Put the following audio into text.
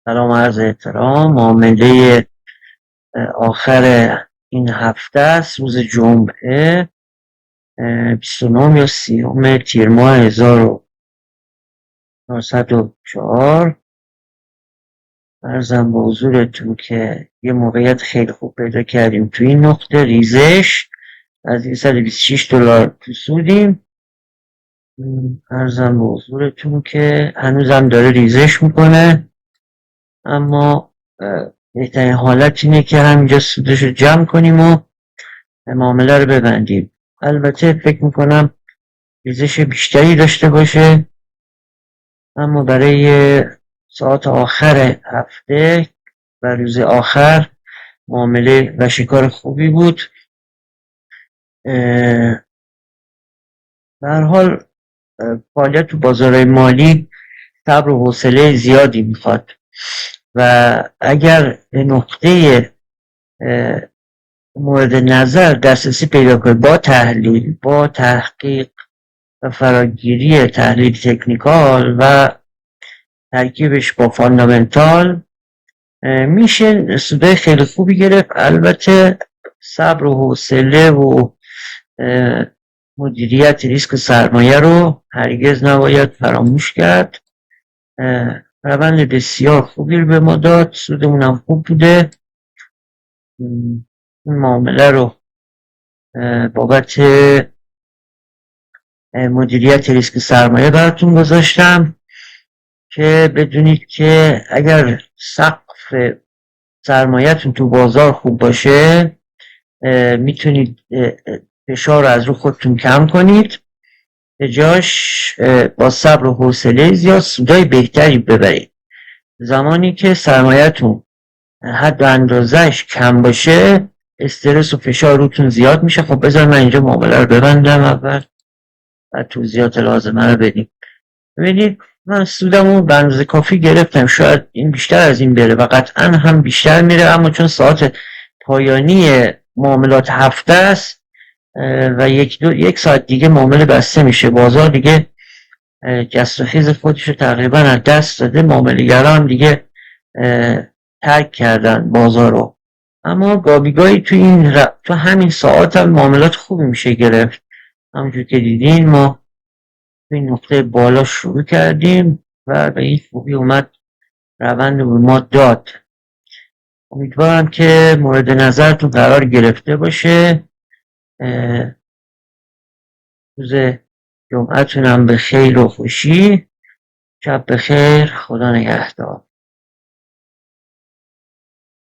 سلام عرض احترام. معامله آخر این هفته است، روز جمعه 29 یا 30 تیر ماه 1904. عرضم به حضورتون که یه موقعیت خیلی خوب پیدا کردیم تو این نقطه ریزش از $126 سودیم. عرضم به حضورتون که هنوزم داره ریزش میکنه، اما بهترین حالت اینه که همینجا سودش رو جمع کنیم و معامله رو ببندیم. البته فکر میکنم ریزش بیشتری داشته باشه، اما برای ساعت آخر هفته و روز آخر معامله و شکار خوبی بود. به هر حال فعالیت تو بازارهای مالی صبر و حوصله زیادی میخواد و اگر به نقطه مورد نظر دسترسی پیدا کنید با تحلیل، با تحقیق و فراگیری تحلیل تکنیکال و ترکیبش با فاندامنتال، میشه سودای خیلی خوبی گرفت. البته صبر و حوصله و مدیریت ریسک سرمایه رو هرگز نباید فراموش کرد. روند بسیار خوبی رو به ما داد، سودمون هم خوب بوده. این معامله رو بابت مدیریت ریسک سرمایه براتون گذاشتم که بدونید که اگر سقف سرمایه‌تون تو بازار خوب باشه میتونید فشار رو از رو خودتون کم کنید، به جاش با صبر و حوصله زیاد سودای بهتری ببرید. زمانی که سرمایه‌تون حد و اندازهش کم باشه استرس و فشار روتون زیاد میشه. خب بذار من اینجا معامله رو ببندم اول و توضیحات لازمه رو بدیم. ببینید من سودمو به اندازه کافی گرفتم، شاید این بیشتر از این بره و قطعا هم بیشتر میره، اما چون ساعت پایانی معاملات هفته است و یک ساعت دیگه معامله بسته میشه، بازار دیگه جست و خیز خودش رو تقریبا از دست داده، معامله‌گران دیگه ترک کردن بازار رو. اما گابیگاهی تو همین ساعت هم معاملات خوبی میشه گرفت. همونجور که دیدین ما این نقطه بالا شروع کردیم و به این خوبی اومد روند رو ما داد. امیدوارم که مورد نظرتون قرار گرفته باشه. روز جمعتون هم به خیر و خوشی. شب بخیر، خدا نگهدار.